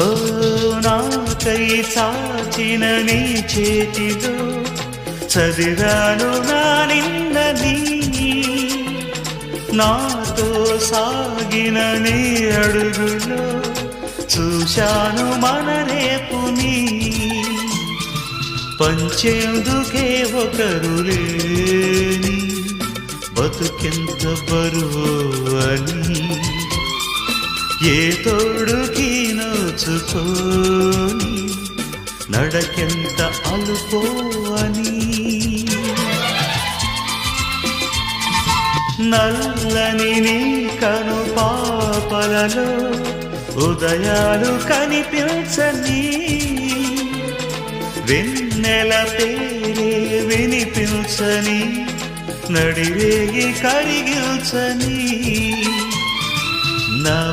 ఓ నాకై చాచిన నీ చేతిలో చదివాను నా నిన్నని, నాతో సాగిన నీ అడుగులో చూశాను మన రేపుని. పంచేందుకే ఒకరు లేని బతుకెంత బరువు అని, ఏ తోడుకి నోచుకోని నడకెంత అలుపో అని. నల్లని నీ కను పాపలలో ఉదయాలు కనిపించని, వెన్నెల పేరే వినిపించని, నడిరేగి కరిగించని నా